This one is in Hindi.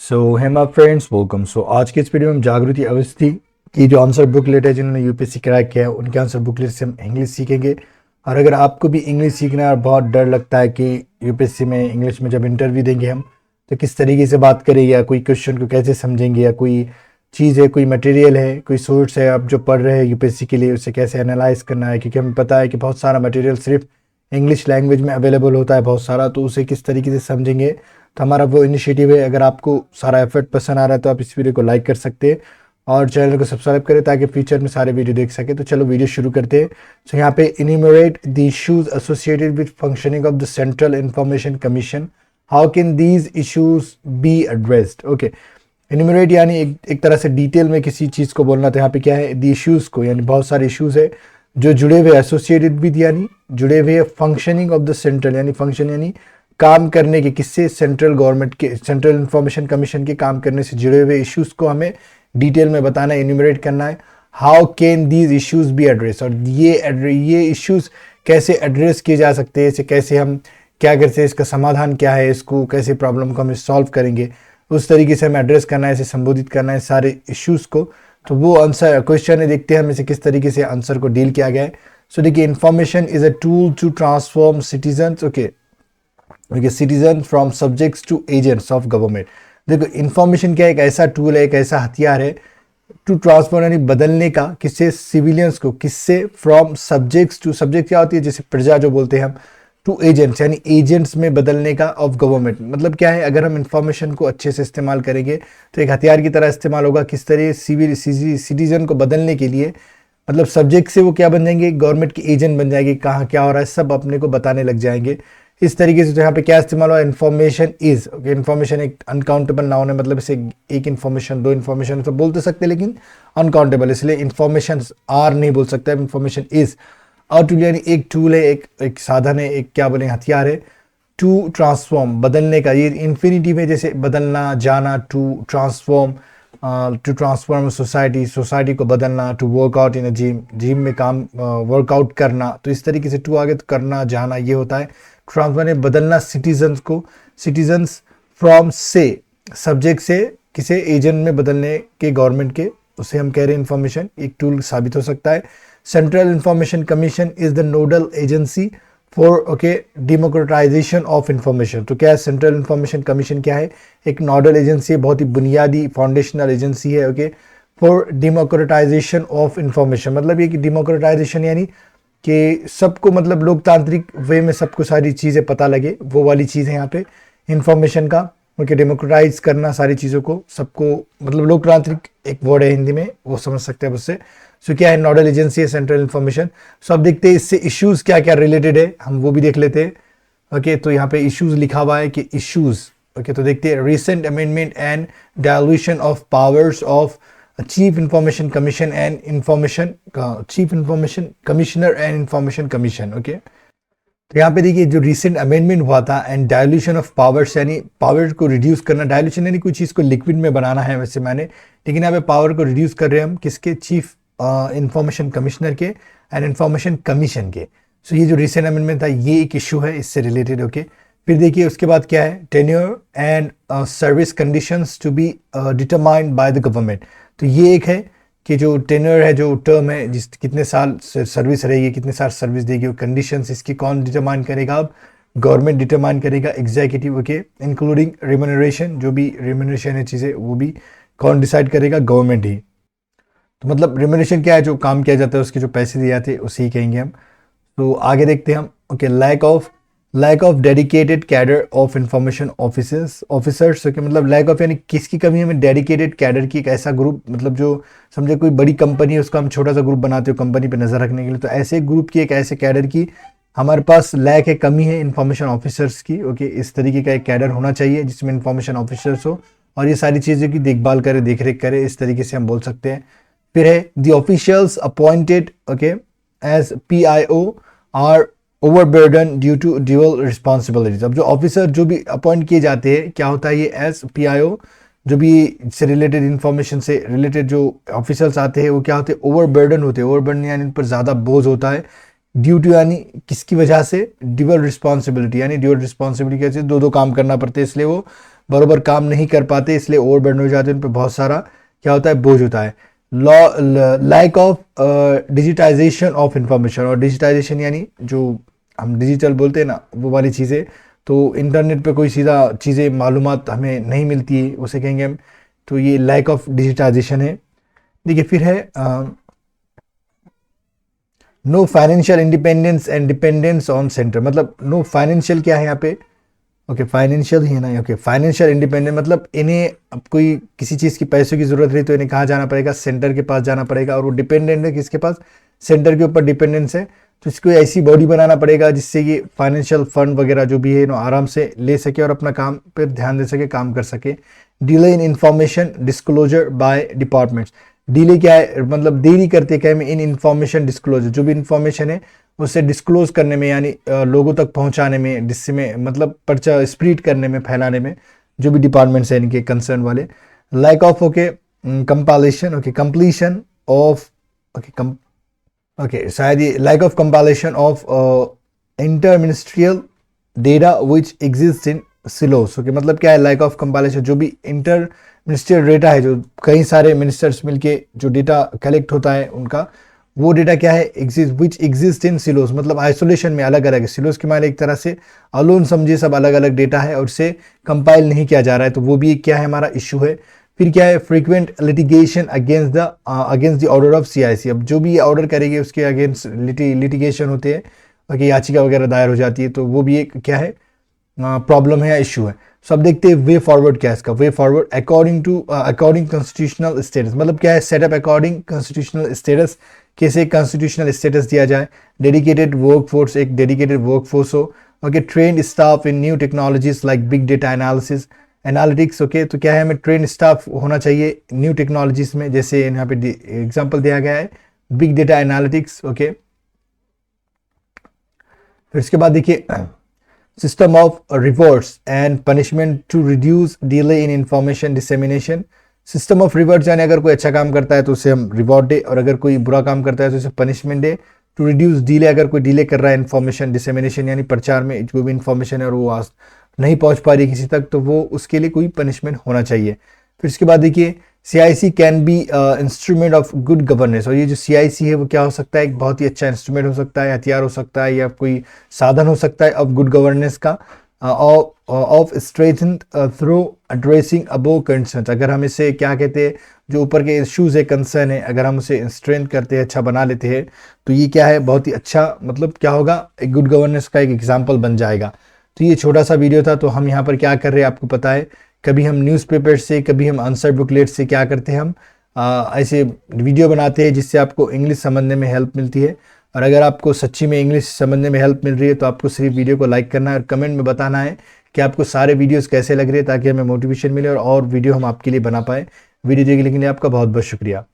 सो है माय फ्रेंड्स वेलकम। सो आज के इस वीडियो में हम जागृति अवस्थी की जो आंसर बुकलेट है जिन्होंने यूपीएससी क्रैक किया है उनके आंसर बुकलेट से हम इंग्लिश सीखेंगे। और अगर आपको भी इंग्लिश सीखना है और बहुत डर लगता है कि यूपीएससी में इंग्लिश में जब इंटरव्यू देंगे हम तो किस तरीके से बात करेंगे या कोई क्वेश्चन को कैसे समझेंगे या कोई चीज़ है, कोई मटेरियल है, कोई सोर्स है आप जो पढ़ रहे हैं यूपीएससी के लिए उसे कैसे एनालाइज करना है, क्योंकि हमें पता है कि बहुत सारा मटेरियल सिर्फ इंग्लिश लैंग्वेज में अवेलेबल होता है बहुत सारा, तो उसे किस तरीके से समझेंगे। तो हमारा वो इनिशिएटिव है। अगर आपको सारा एफर्ट पसंद आ रहा है तो आप इस वीडियो को लाइक कर सकते हैं और चैनल को सब्सक्राइब करें ताकि फ्यूचर में सारे वीडियो देख सके। तो चलो वीडियो शुरू करते हैं। तो यहाँ पे enumerate the issues associated with functioning of the central information commission, how can these issues be addressed. Okay, enumerate यानी एक तरह से डिटेल में किसी चीज़ को बोलना। तो यहाँ पे क्या है, द इश्यूज़ को यानी बहुत सारे इश्यूज़ है जो जुड़े हुए, एसोसिएटेड विद यानी जुड़े हुए, फंक्शनिंग ऑफ द सेंट्रल यानी फंक्शन यानी काम करने के, किससे, सेंट्रल गवर्नमेंट के, सेंट्रल इंफॉर्मेशन कमीशन के काम करने से जुड़े हुए इश्यूज़ को हमें डिटेल में बताना है, इन्यूमरेट करना है। How can these issues be address, और ये इश्यूज़ कैसे एड्रेस किए जा सकते हैं, इसे कैसे हम क्या करते हैं, इसका समाधान क्या है, इसको कैसे प्रॉब्लम को हम सॉल्व करेंगे, उस तरीके से हमें एड्रेस करना है, इसे संबोधित करना है सारे इश्यूज़ को। तो वो आंसर क्वेश्चन है, देखते हैं हम इसे किस तरीके से आंसर को डील किया गया है। सो देखिए, information is a tool to transform citizens, okay citizen from subjects to agents of government. देखो, इंफॉर्मेशन क्या है, एक ऐसा टूल है, एक ऐसा हथियार है टू ट्रांसफॉर्म यानी बदलने का, किससे, सिविलियंस को, किससे, फ्रॉम सब्जेक्ट्स टू, सब्जेक्ट क्या होती है, जैसे प्रजा जो बोलते हैं हम, टू एजेंट्स यानी एजेंट्स में बदलने का ऑफ गवर्नमेंट। मतलब क्या है, अगर हम इंफॉर्मेशन को अच्छे से इस्तेमाल करेंगे तो एक हथियार की तरह इस्तेमाल होगा। किस तरह, सिटीजन को बदलने के लिए, मतलब सब्जेक्ट से वो क्या बन जाएंगे, गवर्नमेंट के एजेंट बन जाएंगे, कहाँ क्या हो रहा है सब अपने को बताने लग जाएंगे इस तरीके से। तो यहाँ पे क्या इस्तेमाल हुआ, इन्फॉर्मेशन इज, ओके इन्फॉर्मेशन एक अनकाउंटेबल नाउन है, मतलब इसे एक इन्फॉर्मेशन, दो इन्फॉर्मेशन तो बोल तो सकते हैं लेकिन अनकाउंटेबल, इसलिए इन्फॉर्मेशन आर नहीं बोल सकता है, इन्फॉर्मेशन इज। और टूल यानी एक टूल है, एक साधन है, एक क्या बोले हथियार है, टू ट्रांसफॉर्म बदलने का, ये इन्फिनिटिव है, जैसे बदलना, जाना, टू ट्रांसफॉर्म सोसाइटी को बदलना, टू वर्कआउट इन जिम में काम वर्कआउट करना। तो इस तरीके से टू आगे तो करना, जाना ये होता है। ट्रांसफॉर्म बदलना सिटीजन्स को, सिटीजन्स फ्रॉम से, सब्जेक्ट से किसी एजेंट में बदलने के गवर्नमेंट के, उसे हम कह रहे हैं इन्फॉर्मेशन, एक टूल साबित हो सकता है। Central information commission is the nodal agency for democratisation of information. तो क्या है, सेंट्रल इंफॉर्मेशन कमीशन क्या है, एक नोडल एजेंसी है, बहुत ही बुनियादी फाउंडेशनल एजेंसी है, okay for democratisation of information. मतलब ये कि डेमोक्रेटाइजेशन यानी कि सबको, मतलब लोकतांत्रिक वे में सबको सारी चीज़ें पता लगे, वो वाली चीज़ है यहाँ पे इंफॉर्मेशन का, ओके डेमोक्रेटाइज करना सारी चीज़ों को, सबको, मतलब लोकतांत्रिक एक वर्ड है हिंदी में, वो समझ सकते हैं उससे। सो क्या है, नोडल एजेंसी है सेंट्रल इंफॉर्मेशन। सो अब देखते हैं इससे इश्यूज क्या क्या रिलेटेड है, हम वो भी देख लेते हैं। ओके तो यहाँ पे इश्यूज लिखा हुआ है कि इश्यूज, ओके तो देखते हैं, recent amendment and dilution of powers of chief information commission and chief information commissioner and information commission. Okay तो यहाँ पे देखिए, जो रिसेंट अमेंडमेंट हुआ था एंड डायल्यूशन ऑफ पावर्स यानी पावर को रिड्यूस करना, डायल्यूशन यानी कोई चीज़ को लिक्विड में बनाना है वैसे मैंने, लेकिन यहाँ पे पावर को रिड्यूस कर रहे हैं हम किसके, चीफ इंफॉर्मेशन कमिश्नर के एंड इंफॉर्मेशन कमीशन के। सो ये जो रिसेंट अमेंडमेंट था ये एक इशू है इससे रिलेटेड, ओके। फिर देखिए उसके बाद क्या है, tenure and service conditions to be determined by the government. तो ये एक है कि जो टेन्योर है, जो टर्म है, जिस कितने साल सर्विस रहेगी, कितने साल सर्विस देगी, वो कंडीशंस इसकी कौन डिटरमाइन करेगा, अब गवर्नमेंट डिटरमाइन करेगा, एग्जीक्यूटिव, ओके इंक्लूडिंग रिम्यूनरेशन, जो भी रिम्यूनरेशन है चीज़ें वो भी कौन डिसाइड करेगा, गवर्नमेंट ही। तो मतलब रिम्यूनरेशन क्या है, जो काम किया जाता है उसके जो पैसे दिए जाते हैं उसे ही कहेंगे हम। तो आगे देखते हैं हम, okay lack of dedicated cadre of information officers, okay मतलब लैक ऑफ यानी किसकी कमी है, हमें डेडिकेटेड कैडर की, एक ऐसा ग्रुप, मतलब जो समझे कोई बड़ी कंपनी है उसका हम छोटा सा ग्रुप बनाते हो कंपनी पे नजर रखने के लिए, तो ऐसे ग्रुप की, एक ऐसे कैडर की हमारे पास लैक है, कमी है इंफॉर्मेशन ऑफिसर्स की, ओके इस तरीके का एक कैडर होना चाहिए जिसमें इंफॉर्मेशन ऑफिसर्स हो और ये सारी चीज़ों की देखभाल करे, देख रेख करे, इस तरीके से हम बोल सकते हैं। फिर है the officials appointed, okay as PIO are overburden due to dual responsibilities. अब जो ऑफिसर जो भी अपॉइंट किए जाते हैं, क्या होता है ये, एज PIO, जो भी से रिलेटेड इंफॉर्मेशन से रिलेटेड जो ऑफिसर्स आते हैं वो क्या होते हैं, ओवरबर्डन होते हैं। ओवरबर्डन यानी इन पर ज़्यादा बोझ होता है, ड्यू टू यानी किसकी वजह से, ड्यूअल रिस्पॉन्सिबिलिटी यानी ड्यूअल रिस्पॉन्सिबिलिटी कैसे, दो काम करना पड़ता है, इसलिए वो बराबर काम नहीं कर पाते, इसलिए ओवरबर्डन हो जाते हैं, उन पर बहुत सारा क्या होता है, बोझ होता है। Lack of digitization of information, और डिजिटाइजेशन यानी जो हम डिजिटल बोलते हैं ना, वो वाली चीज़ें, तो इंटरनेट पे कोई सीधा चीज़ें मालूमात हमें नहीं मिलती है, उसे कहेंगे हम, तो ये लैक ऑफ डिजिटाइजेशन है। देखिए फिर है no financial independence and dependence on centre, मतलब नो फाइनेंशियल क्या है यहाँ पे, ओके फाइनेंशियल ही है ना, ओके फाइनेंशियल इंडिपेंडेंट मतलब इन्हें अब कोई किसी चीज़ की पैसों की ज़रूरत रही तो इन्हें कहाँ जाना पड़ेगा, सेंटर के पास जाना पड़ेगा, और वो डिपेंडेंट है किसके पास, सेंटर के ऊपर डिपेंडेंस है, तो इसको ऐसी बॉडी बनाना पड़ेगा जिससे ये फाइनेंशियल फंड वगैरह जो भी है ना आराम से ले सके और अपना काम पर ध्यान दे सके, काम कर सके। Delay in information disclosure by departments, delay क्या है, मतलब देरी करते क्या है इन इंफॉर्मेशन डिस्क्लोजर, जो भी इंफॉर्मेशन है उसे डिस्क्लोज करने में, यानी लोगों तक पहुंचाने में, जिससे में मतलब पर्चा स्प्रेड करने में, फैलाने में, जो भी डिपार्टमेंट्स हैं इनके कंसर्न वाले। Like of okay compilation, okay completion of, okay okay शायद ये like of compilation of inter ministerial data which exist in silos, okay मतलब क्या है लाइक ऑफ कंपाइलेशन, जो भी इंटर मिनिस्ट्रियल डेटा है, जो कई सारे मिनिस्टर्स मिलके जो डेटा कलेक्ट होता है उनका, वो डेटा क्या है, exist which exist in silos, मतलब आइसोलेशन में अलग अलग है, सिलोस के माने एक तरह से अलोन समझिए, सब अलग अलग डेटा है और उसे कंपाइल नहीं किया जा रहा है, तो वो भी क्या है हमारा इशू है। फिर क्या है frequent litigation against the order of CIC, अब जो भी ये ऑर्डर करेंगे उसके अगेंस्ट लिटिगेशन होते हैं, ओके याचिका वगैरह दायर हो जाती है, तो वो भी एक क्या है प्रॉब्लम है या इशू है। सो अब देखते हैं वे फॉरवर्ड क्या है इसका, way forward according constitutional status, मतलब क्या है सेटअप अकॉर्डिंग कॉन्स्टिट्यूशनल स्टेटस, कैसे कॉन्स्टिट्यूशनल स्टेटस दिया जाए, डेडिकेटेड वर्कफोर्स, एक डेडिकेटेड वर्कफोर्स हो, okay trained staff in new technologies like big data analytics, okay तो क्या है हमें ट्रेंड स्टाफ होना चाहिए न्यू टेक्नोलॉजीज में, जैसे यहाँ पे एग्जांपल दिया गया है बिग डेटा एनालिटिक्स, ओके। फिर इसके बाद देखिए system of rewards and punishment to reduce delay in information dissemination, system of rewards यानी अगर कोई अच्छा काम करता है तो उसे हम रिवॉर्ड दे, और अगर कोई बुरा काम करता है तो उसे पनिशमेंट दे। टू रिड्यूस डिले, अगर कोई डिले कर रहा है इन्फॉर्मेशन डिसेमिनेशन यानी प्रचार में जो भी इन्फॉर्मेशन है और वो नहीं पहुंच पा रही किसी तक, तो वो उसके लिए कोई पनिशमेंट होना चाहिए। फिर इसके बाद देखिए CIC can be instrument of good governance, और ये जो CIC है वो क्या हो सकता है, एक बहुत ही अच्छा इंस्ट्रूमेंट हो सकता है, हथियार हो सकता है, या कोई साधन हो सकता है ऑफ गुड गवर्नेंस का, of strengthen through addressing above concern, अगर हम इसे क्या कहते हैं जो ऊपर के इश्यूज है, कंसर्न है, अगर हम उसे स्ट्रेंथ करते हैं, अच्छा बना लेते हैं, तो ये क्या है बहुत ही अच्छा, मतलब क्या होगा एक गुड गवर्नेंस का एक एग्जाम्पल बन जाएगा। तो ये छोटा सा वीडियो था, तो हम यहाँ पर क्या कर रहे हैं आपको पता है, कभी हम न्यूज़पेपर से, कभी हम आंसर बुकलेट से क्या करते हैं, हम ऐसे वीडियो बनाते हैं जिससे आपको इंग्लिश समझने में हेल्प मिलती है। और अगर आपको सच्ची में इंग्लिश समझने में हेल्प मिल रही है तो आपको सिर्फ वीडियो को लाइक करना है और कमेंट में बताना है कि आपको सारे वीडियोस कैसे लग रहे हैं, ताकि हमें मोटिवेशन मिले और वीडियो हम आपके लिए बना पाए। वीडियो देखने के लिए आपका बहुत बहुत शुक्रिया।